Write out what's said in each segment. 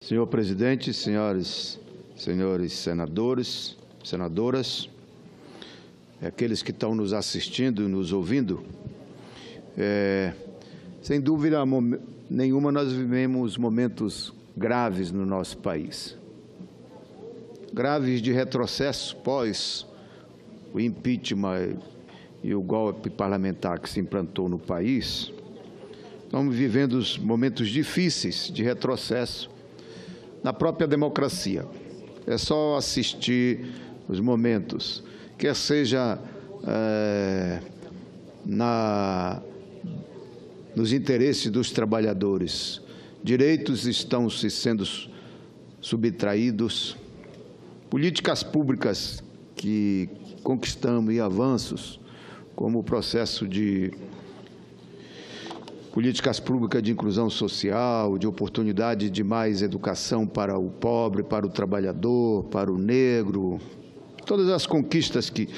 Senhor presidente, senhores senadores, senadoras, aqueles que estão nos assistindo e nos ouvindo, sem dúvida nenhuma nós vivemos momentos graves no nosso país. Graves de retrocesso pós o impeachment e o golpe parlamentar que se implantou no país. Estamos vivendo momentos difíceis de retrocesso na própria democracia. É só assistir os momentos, quer seja nos interesses dos trabalhadores. Direitos estão sendo subtraídos, políticas públicas que conquistamos e avanços, como o processo de políticas públicas de inclusão social, de oportunidade de mais educação para o pobre, para o trabalhador, para o negro, todas as conquistas que,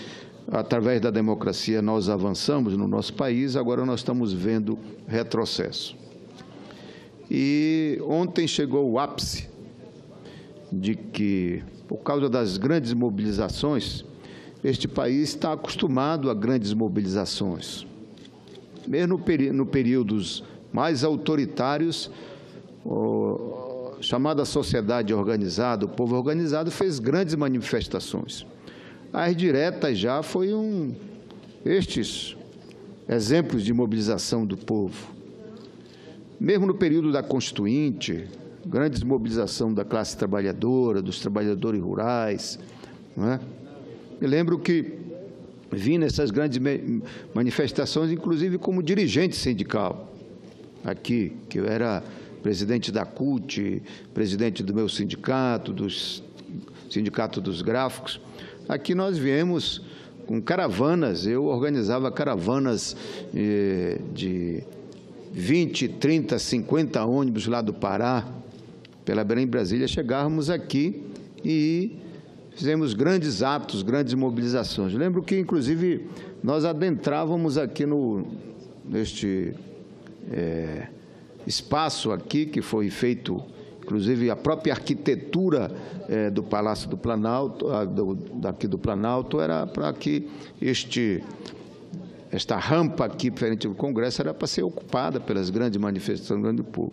através da democracia, nós avançamos no nosso país, agora nós estamos vendo retrocesso. E ontem chegou o ápice de que, por causa das grandes mobilizações, este país está acostumado a grandes mobilizações. Mesmo no períodos mais autoritários, chamada sociedade organizada, o povo organizado fez grandes manifestações. As diretas já foram estes exemplos de mobilização do povo. Mesmo no período da Constituinte, grandes mobilização da classe trabalhadora, dos trabalhadores rurais, não é? Me lembro que vi nessas grandes manifestações, inclusive como dirigente sindical, aqui, que eu era presidente da CUT, presidente do meu sindicato, Sindicato dos Gráficos. Aqui nós viemos com caravanas, eu organizava caravanas de 20, 30, 50 ônibus lá do Pará, pela Brasília, chegávamos aqui e fizemos grandes atos, grandes mobilizações. Lembro que, inclusive, nós adentrávamos aqui neste espaço aqui, que foi feito, inclusive, a própria arquitetura do Palácio do Planalto, daqui do Planalto, era para que esta rampa aqui, frente ao Congresso, era para ser ocupada pelas grandes manifestações do grande povo.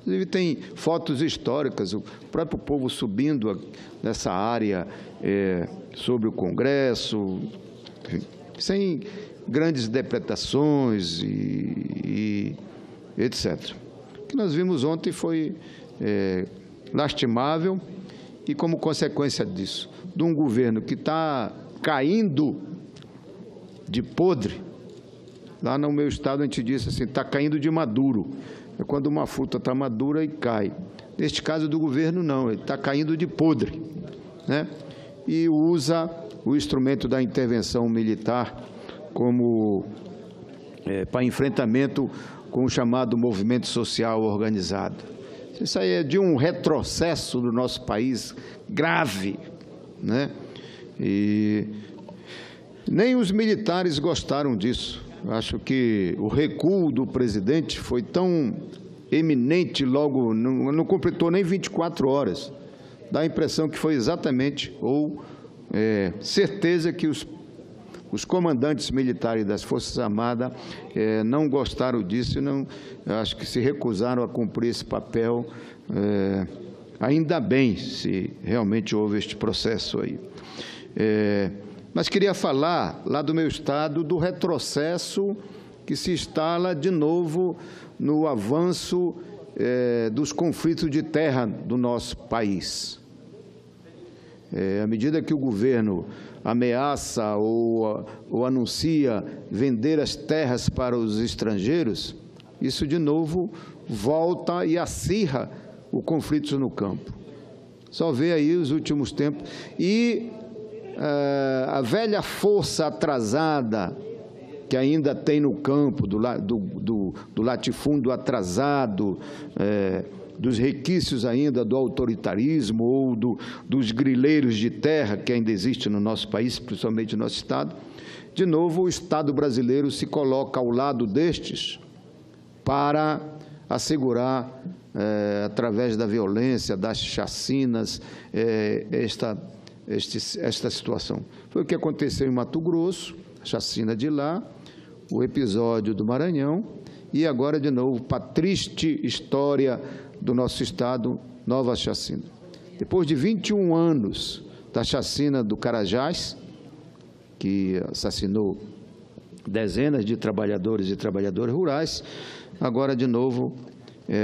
Inclusive, tem fotos históricas, o próprio povo subindo nessa área sobre o Congresso, enfim, sem grandes interpretações e etc. O que nós vimos ontem foi lastimável e, como consequência disso, de um governo que está caindo de podre. Lá no meu estado a gente disse assim, está caindo de maduro. É quando uma fruta está madura e cai. Neste caso do governo, não, ele está caindo de podre, né? E usa o instrumento da intervenção militar como para enfrentamento com o chamado movimento social organizado. Isso aí é de um retrocesso do nosso país grave, né? E nem os militares gostaram disso. Acho que o recuo do presidente foi tão eminente logo, não completou nem 24 horas. Dá a impressão que foi exatamente, ou certeza que os comandantes militares das Forças Armadas não gostaram disso, acho que se recusaram a cumprir esse papel. Ainda bem se realmente houve este processo aí. Mas queria falar, lá do meu estado, do retrocesso que se instala de novo no avanço dos conflitos de terra do nosso país. À medida que o governo ameaça ou anuncia vender as terras para os estrangeiros, isso de novo volta e acirra o conflito no campo. Só vê aí os últimos tempos. E a velha força atrasada que ainda tem no campo, do latifúndio atrasado, dos requisitos ainda do autoritarismo ou dos grileiros de terra que ainda existe no nosso país, principalmente no nosso estado, de novo o Estado brasileiro se coloca ao lado destes para assegurar através da violência, das chacinas, esta situação. Foi o que aconteceu em Mato Grosso, a chacina de lá, o episódio do Maranhão e agora, de novo, para a triste história do nosso Estado, nova chacina. Depois de 21 anos da chacina do Carajás, que assassinou dezenas de trabalhadores e trabalhadoras rurais, agora, de novo,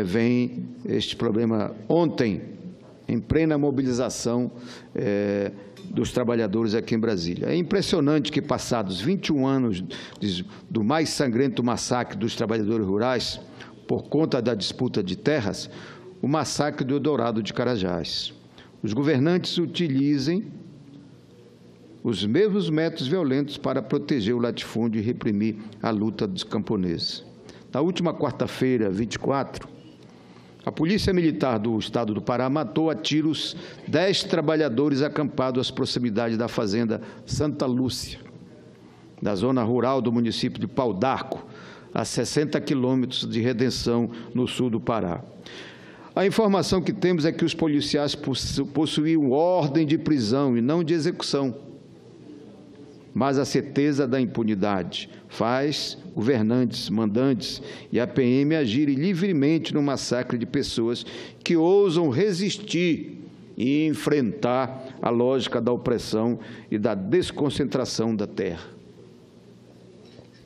vem este problema. Ontem, em plena mobilização dos trabalhadores aqui em Brasília. É impressionante que, passados 21 anos do mais sangrento massacre dos trabalhadores rurais, por conta da disputa de terras, o massacre do Eldorado de Carajás. Os governantes utilizem os mesmos métodos violentos para proteger o latifúndio e reprimir a luta dos camponeses. Na última quarta-feira, 24, a Polícia Militar do Estado do Pará matou a tiros 10 trabalhadores acampados às proximidades da fazenda Santa Lúcia, da zona rural do município de Pau d'Arco, a 60 quilômetros de Redenção, no sul do Pará. A informação que temos é que os policiais possuíam ordem de prisão e não de execução, mas a certeza da impunidade faz governantes, mandantes e a PM agirem livremente no massacre de pessoas que ousam resistir e enfrentar a lógica da opressão e da desconcentração da terra.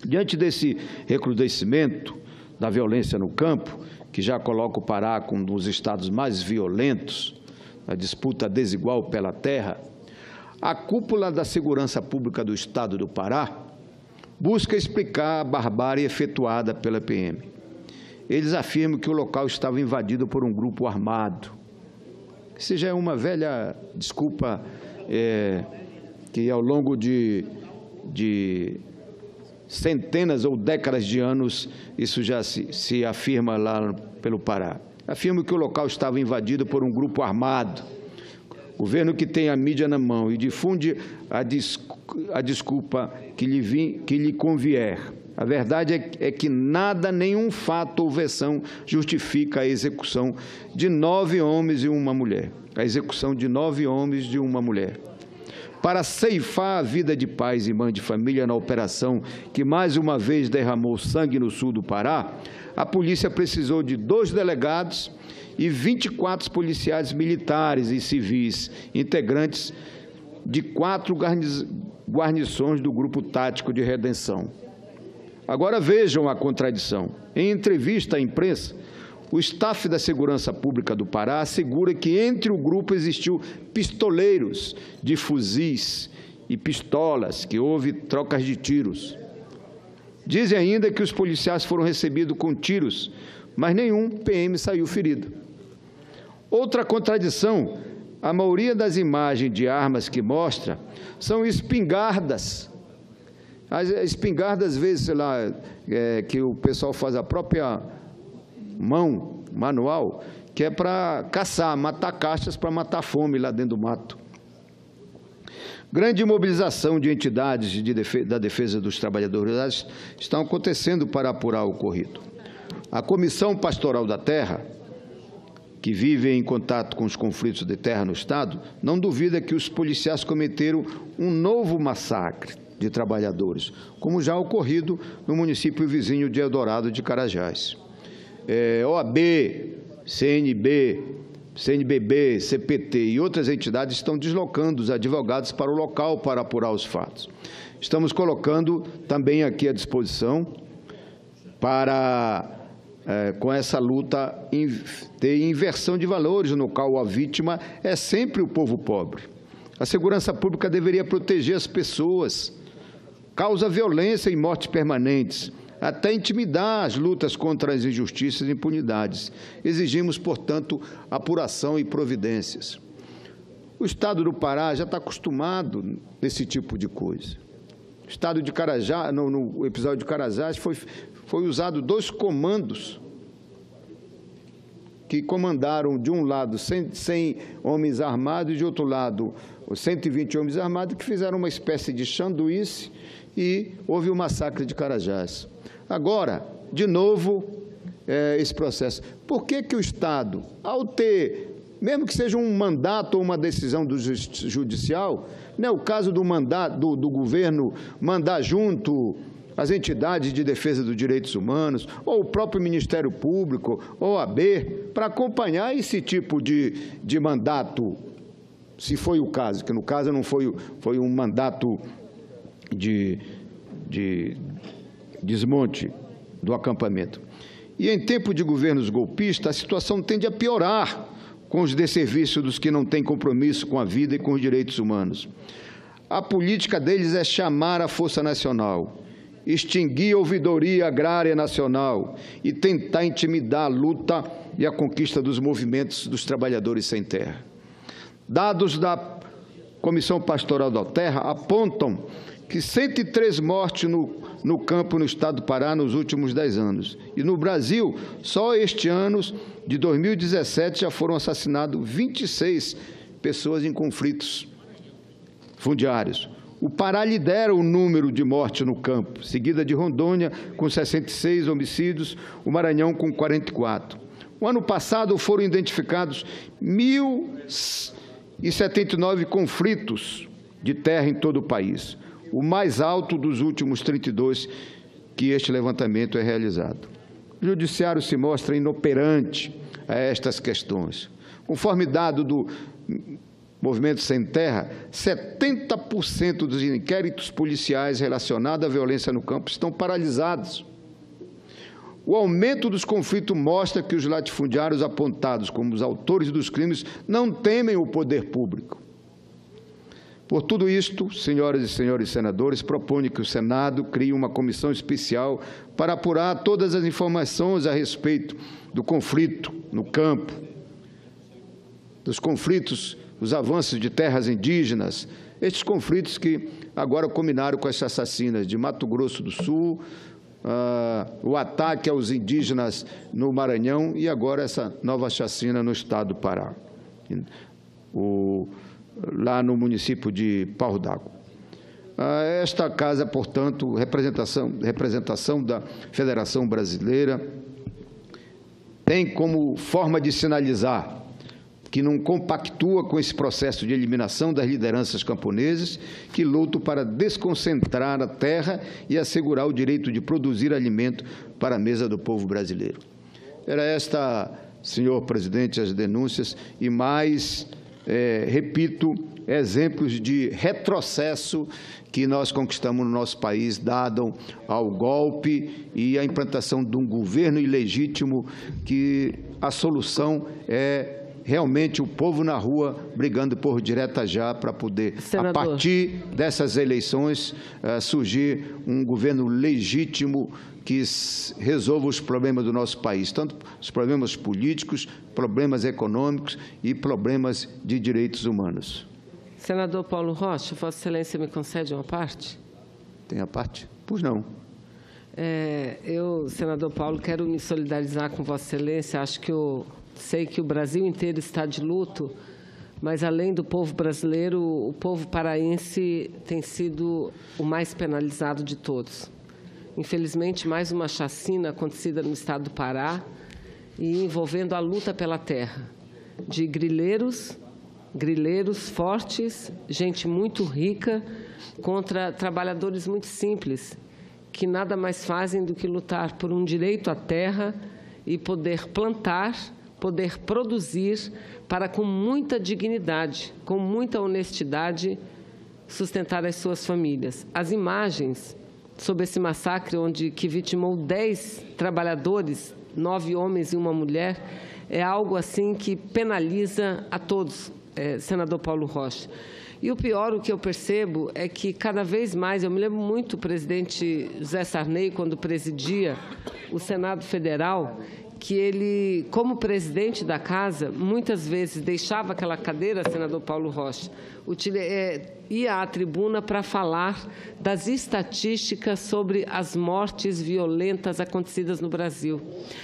Diante desse recrudescimento da violência no campo, que já coloca o Pará como um dos estados mais violentos, a disputa desigual pela terra, a cúpula da segurança pública do Estado do Pará busca explicar a barbárie efetuada pela PM. Eles afirmam que o local estava invadido por um grupo armado. Isso já é uma velha desculpa que, ao longo de centenas ou décadas de anos, isso já se afirma lá pelo Pará. Afirmam que o local estava invadido por um grupo armado. Governo que tem a mídia na mão e difunde a desculpa que lhe convier. A verdade é que nada, nenhum fato ou versão justifica a execução de 9 homens e uma mulher. A execução de 9 homens e uma mulher. Para ceifar a vida de pais e mães de família na operação que mais uma vez derramou sangue no sul do Pará, a polícia precisou de 2 delegados e 24 policiais militares e civis, integrantes de 4 guarnições do Grupo Tático de Redenção. Agora vejam a contradição. Em entrevista à imprensa, o staff da Segurança Pública do Pará assegura que entre o grupo existiu pistoleiros de fuzis e pistolas, que houve trocas de tiros. Dizem ainda que os policiais foram recebidos com tiros, mas nenhum PM saiu ferido. Outra contradição, a maioria das imagens de armas que mostra são espingardas. As espingardas, às vezes, sei lá, que o pessoal faz a própria mão, manual, que é para caçar, matar caixas para matar fome lá dentro do mato. Grande mobilização de entidades da defesa dos trabalhadores estão acontecendo para apurar o ocorrido. A Comissão Pastoral da Terra, que vive em contato com os conflitos de terra no Estado, não duvida que os policiais cometeram um novo massacre de trabalhadores, como já ocorrido no município vizinho de Eldorado de Carajás. OAB, CNBB, CPT e outras entidades estão deslocando os advogados para o local para apurar os fatos. Estamos colocando também aqui à disposição para, com essa luta, ter inversão de valores, no qual a vítima é sempre o povo pobre. A segurança pública deveria proteger as pessoas, causa violência e mortes permanentes, até intimidar as lutas contra as injustiças e impunidades. Exigimos, portanto, apuração e providências. O Estado do Pará já está acostumado nesse tipo de coisa. O Estado de Carajás, no episódio de Carajás, foi usado 2 comandos que comandaram, de um lado, 100 homens armados e, de outro lado, 120 homens armados, que fizeram uma espécie de sanduíche e houve o massacre de Carajás. Agora, de novo, esse processo. Por que que o Estado, ao ter, mesmo que seja um mandato ou uma decisão do judicial, né, o caso do mandato do governo mandar junto as entidades de defesa dos direitos humanos, ou o próprio Ministério Público, ou a OAB, para acompanhar esse tipo de mandato, se foi o caso, que no caso não foi um mandato de desmonte do acampamento. E em tempo de governos golpistas, a situação tende a piorar com os desserviços dos que não têm compromisso com a vida e com os direitos humanos. A política deles é chamar a Força Nacional, extinguir a ouvidoria agrária nacional e tentar intimidar a luta e a conquista dos movimentos dos trabalhadores sem terra. Dados da Comissão Pastoral da Terra apontam que 103 mortes no campo no estado do Pará nos últimos 10 anos. E no Brasil, só este ano de 2017 já foram assassinadas 26 pessoas em conflitos fundiários. O Pará lidera o número de mortes no campo, seguida de Rondônia, com 66 homicídios, o Maranhão com 44. O ano passado foram identificados 1.079 conflitos de terra em todo o país, o mais alto dos últimos 32 que este levantamento é realizado. O Judiciário se mostra inoperante a estas questões. Conforme dado do Movimento Sem Terra, 70% dos inquéritos policiais relacionados à violência no campo estão paralisados. O aumento dos conflitos mostra que os latifundiários apontados como os autores dos crimes não temem o poder público. Por tudo isto, senhoras e senhores senadores, proponho que o Senado crie uma comissão especial para apurar todas as informações a respeito do conflito no campo, dos conflitos, os avanços de terras indígenas, estes conflitos que agora culminaram com as assassinas de Mato Grosso do Sul, o ataque aos indígenas no Maranhão e agora essa nova chacina no estado do Pará, lá no município de Pauro d'Água. Esta casa, portanto, representação da Federação Brasileira, tem como forma de sinalizar que não compactua com esse processo de eliminação das lideranças camponesas que lutam para desconcentrar a terra e assegurar o direito de produzir alimento para a mesa do povo brasileiro. Era esta, senhor presidente, as denúncias e mais, repito, exemplos de retrocesso que nós conquistamos no nosso país, dado ao golpe e à implantação de um governo ilegítimo, que a solução é realmente o povo na rua brigando por direta já para poder, senador, a partir dessas eleições, surgir um governo legítimo que resolva os problemas do nosso país, tanto os problemas políticos, problemas econômicos e problemas de direitos humanos. Senador Paulo Rocha, Vossa Excelência me concede uma parte? Tem a parte? Pois não. Eu, senador Paulo, quero me solidarizar com Vossa Excelência. Acho que sei que o Brasil inteiro está de luto, mas, além do povo brasileiro, o povo paraense tem sido o mais penalizado de todos. Infelizmente, mais uma chacina acontecida no estado do Pará e envolvendo a luta pela terra, de grileiros fortes, gente muito rica, contra trabalhadores muito simples, que nada mais fazem do que lutar por um direito à terra e poder plantar, poder produzir, para, com muita dignidade, com muita honestidade, sustentar as suas famílias. As imagens sobre esse massacre, que vitimou 10 trabalhadores, 9 homens e uma mulher, é algo assim que penaliza a todos, senador Paulo Rocha. E o pior, o que eu percebo, é que cada vez mais, eu me lembro muito do presidente José Sarney, quando presidia o Senado Federal, que ele, como presidente da Casa, muitas vezes deixava aquela cadeira, senador Paulo Rocha, ia à tribuna para falar das estatísticas sobre as mortes violentas acontecidas no Brasil.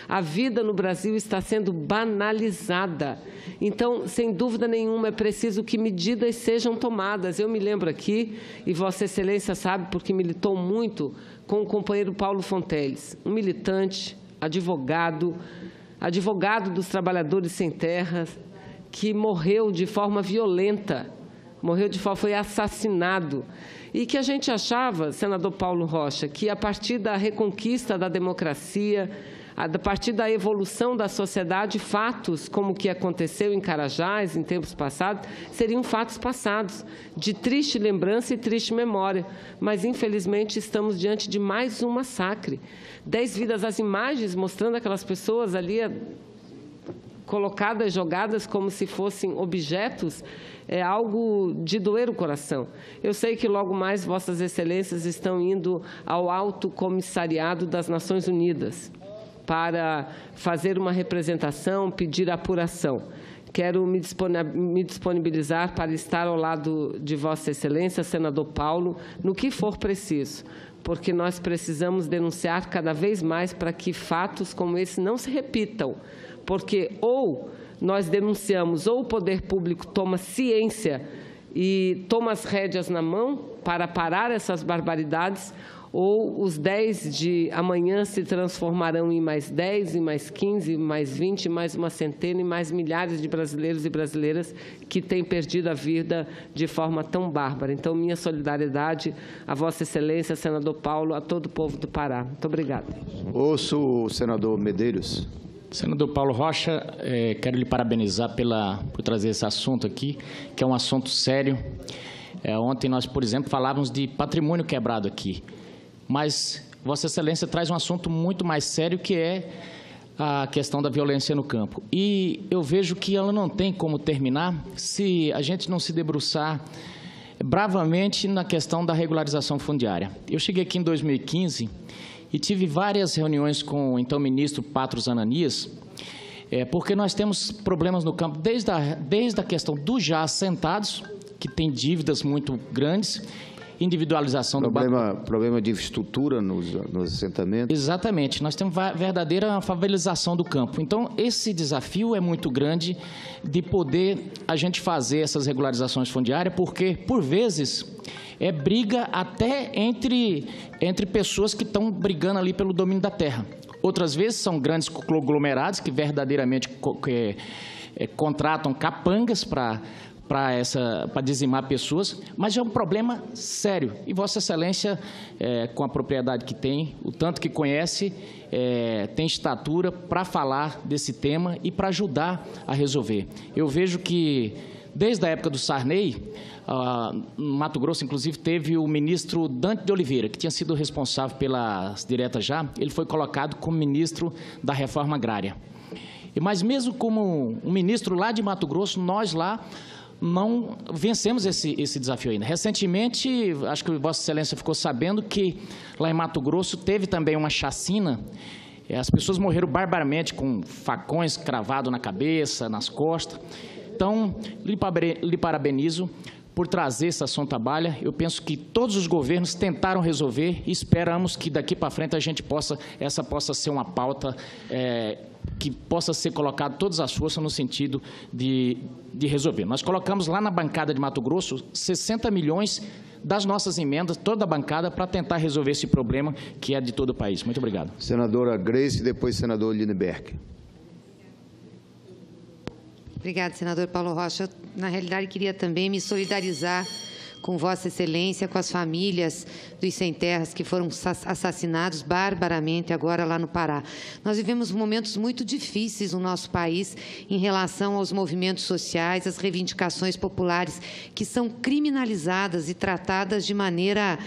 A vida no Brasil está sendo banalizada. Então, sem dúvida nenhuma, é preciso que medidas sejam tomadas. Eu me lembro aqui, e Vossa Excelência sabe, porque militou muito com o companheiro Paulo Fonteles, um militante, advogado dos trabalhadores sem terras, que morreu de forma violenta, foi assassinado. E que a gente achava, senador Paulo Rocha, que a partir da reconquista da democracia, a partir da evolução da sociedade, fatos como o que aconteceu em Carajás, em tempos passados, seriam fatos passados, de triste lembrança e triste memória. Mas, infelizmente, estamos diante de mais um massacre. 10 vidas, as imagens mostrando aquelas pessoas ali colocadas, jogadas como se fossem objetos, é algo de doer o coração. Eu sei que logo mais Vossas Excelências estão indo ao Alto Comissariado das Nações Unidas para fazer uma representação, pedir apuração. Quero me disponibilizar para estar ao lado de Vossa Excelência, senador Paulo, no que for preciso, porque nós precisamos denunciar cada vez mais para que fatos como esse não se repitam, porque ou nós denunciamos ou o poder público toma ciência e toma as rédeas na mão para parar essas barbaridades, ou os 10 de amanhã se transformarão em mais 10, em mais 15, mais 20, mais uma centena e mais milhares de brasileiros e brasileiras que têm perdido a vida de forma tão bárbara. Então, minha solidariedade a Vossa Excelência, senador Paulo, a todo o povo do Pará. Muito obrigada. Ouço o senador Medeiros. Senador Paulo Rocha, quero lhe parabenizar por trazer esse assunto aqui, que é um assunto sério. Ontem nós, por exemplo, falávamos de patrimônio quebrado aqui. Mas Vossa Excelência traz um assunto muito mais sério, que é a questão da violência no campo. E eu vejo que ela não tem como terminar se a gente não se debruçar bravamente na questão da regularização fundiária. Eu cheguei aqui em 2015 e tive várias reuniões com o então ministro Patros Ananias, porque nós temos problemas no campo desde a questão dos já assentados, que tem dívidas muito grandes, individualização do problema de infraestrutura nos assentamentos. Exatamente. Nós temos verdadeira favelização do campo. Então, esse desafio é muito grande de poder a gente fazer essas regularizações fundiárias, porque, por vezes, é briga até entre pessoas que estão brigando ali pelo domínio da terra. Outras vezes são grandes conglomerados que verdadeiramente contratam capangas para dizimar pessoas, mas é um problema sério. E Vossa Excelência, com a propriedade que tem, o tanto que conhece, tem estatura para falar desse tema e para ajudar a resolver. Eu vejo que, desde a época do Sarney, no Mato Grosso, inclusive, teve o ministro Dante de Oliveira, que tinha sido responsável pelas diretas já, ele foi colocado como ministro da Reforma Agrária. Mas mesmo como um ministro lá de Mato Grosso, nós lá não vencemos esse desafio ainda. Recentemente, acho que Vossa Excelência ficou sabendo que lá em Mato Grosso teve também uma chacina. As pessoas morreram barbaramente com facões cravados na cabeça, nas costas. Então, lhe parabenizo por trazer esse assunto à baila. Eu penso que todos os governos tentaram resolver e esperamos que daqui para frente a gente essa possa ser uma pauta que possa ser colocada todas as forças no sentido de resolver. Nós colocamos lá na bancada de Mato Grosso 60 milhões das nossas emendas, toda a bancada, para tentar resolver esse problema que é de todo o país. Muito obrigado. Senadora Grace e depois senador Lindbergh. Obrigada, senador Paulo Rocha. Eu, na realidade, queria também me solidarizar com Vossa Excelência, com as famílias dos sem-terras que foram assassinados barbaramente agora lá no Pará. Nós vivemos momentos muito difíceis no nosso país em relação aos movimentos sociais, às reivindicações populares que são criminalizadas e tratadas de maneira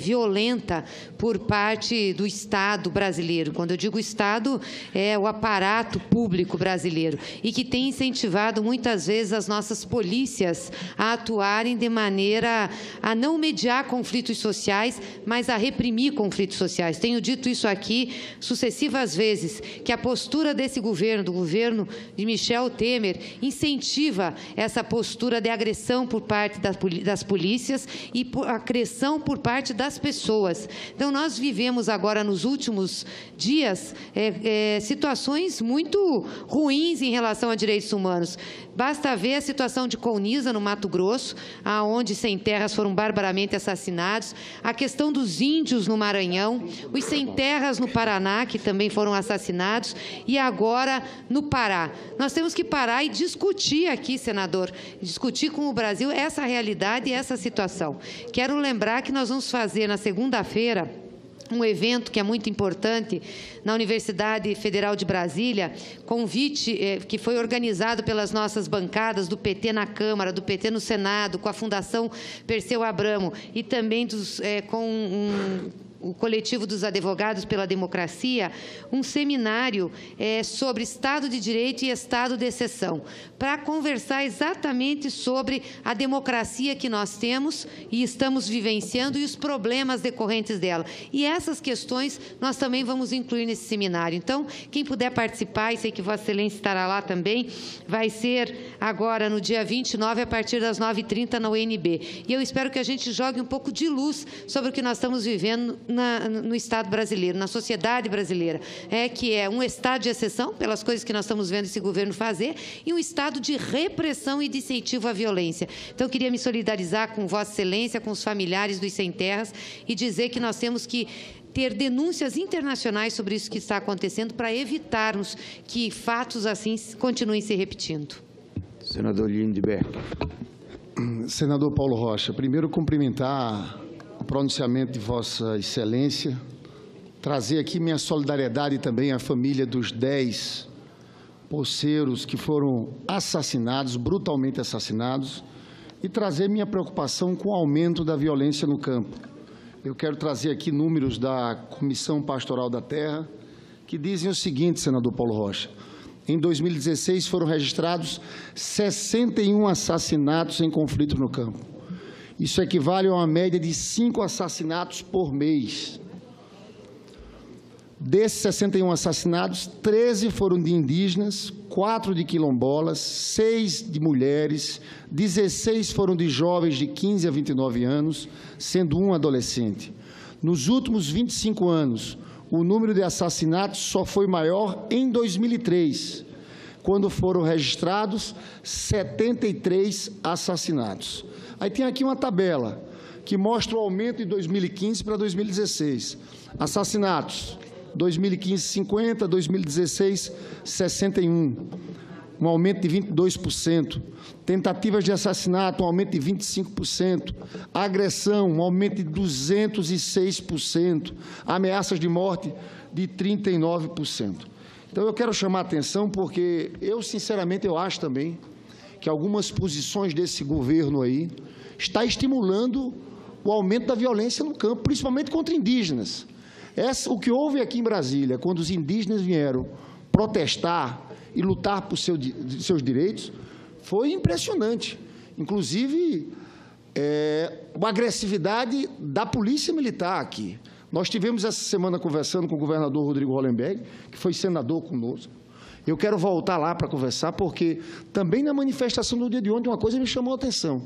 violenta por parte do Estado brasileiro. Quando eu digo Estado, é o aparato público brasileiro, e que tem incentivado muitas vezes as nossas polícias a atuarem de maneira a não mediar conflitos sociais, mas a reprimir conflitos sociais. Tenho dito isso aqui sucessivas vezes, que a postura desse governo, do governo de Michel Temer, incentiva essa postura de agressão por parte das polícias e agressão por parte das pessoas. Então, nós vivemos agora, nos últimos dias, situações muito ruins em relação a direitos humanos. Basta ver a situação de Colniza, no Mato Grosso, aonde sem terras foram barbaramente assassinados, a questão dos índios no Maranhão, os sem terras no Paraná, que também foram assassinados, e agora no Pará. Nós temos que parar e discutir aqui, senador, discutir com o Brasil essa realidade e essa situação. Quero lembrar que nós vamos fazer na segunda-feira um evento que é muito importante na Universidade Federal de Brasília, convite que foi organizado pelas nossas bancadas do PT na Câmara, do PT no Senado, com a Fundação Perseu Abramo e também o Coletivo dos Advogados pela Democracia, um seminário sobre Estado de Direito e Estado de Exceção, para conversar exatamente sobre a democracia que nós temos e estamos vivenciando e os problemas decorrentes dela. E essas questões nós também vamos incluir nesse seminário. Então, quem puder participar, e sei que Vossa Excelência estará lá também, vai ser agora no dia 29, a partir das 9h30 na UNB. E eu espero que a gente jogue um pouco de luz sobre o que nós estamos vivendo no Estado brasileiro, na sociedade brasileira, que é um Estado de exceção, pelas coisas que nós estamos vendo esse governo fazer, e um Estado de repressão e de incentivo à violência. Então, eu queria me solidarizar com Vossa Excelência, com os familiares dos sem terras, e dizer que nós temos que ter denúncias internacionais sobre isso que está acontecendo para evitarmos que fatos assim continuem se repetindo. Senador Lindbergh. Senador Paulo Rocha, primeiro cumprimentar o pronunciamento de Vossa Excelência, trazer aqui minha solidariedade também à família dos 10 poceiros que foram assassinados, brutalmente assassinados, e trazer minha preocupação com o aumento da violência no campo. Eu quero trazer aqui números da Comissão Pastoral da Terra, que dizem o seguinte, senador Paulo Rocha: em 2016 foram registrados 61 assassinatos em conflito no campo. Isso equivale a uma média de 5 assassinatos por mês. Desses 61 assassinatos, 13 foram de indígenas, 4 de quilombolas, 6 de mulheres, 16 foram de jovens de 15 a 29 anos, sendo um adolescente. Nos últimos 25 anos, o número de assassinatos só foi maior em 2003, quando foram registrados 73 assassinatos. Aí tem aqui uma tabela que mostra o aumento de 2015 para 2016. Assassinatos, 2015, 50, 2016, 61. Um aumento de 22%. Tentativas de assassinato, um aumento de 25%. Agressão, um aumento de 206%. Ameaças de morte, de 39%. Então, eu quero chamar a atenção porque eu, sinceramente, eu acho também que algumas posições desse governo aí está estimulando o aumento da violência no campo, principalmente contra indígenas. O que houve aqui em Brasília, quando os indígenas vieram protestar e lutar por seus direitos, foi impressionante. Inclusive, a agressividade da Polícia Militar aqui. Nós tivemos essa semana conversando com o governador Rodrigo Hollenberg, que foi senador conosco. Eu quero voltar lá para conversar, porque também na manifestação do dia de ontem uma coisa me chamou a atenção.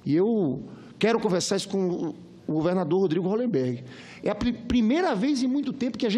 E eu quero conversar isso com o governador Rodrigo Hollenberg. É a primeira vez em muito tempo que a gente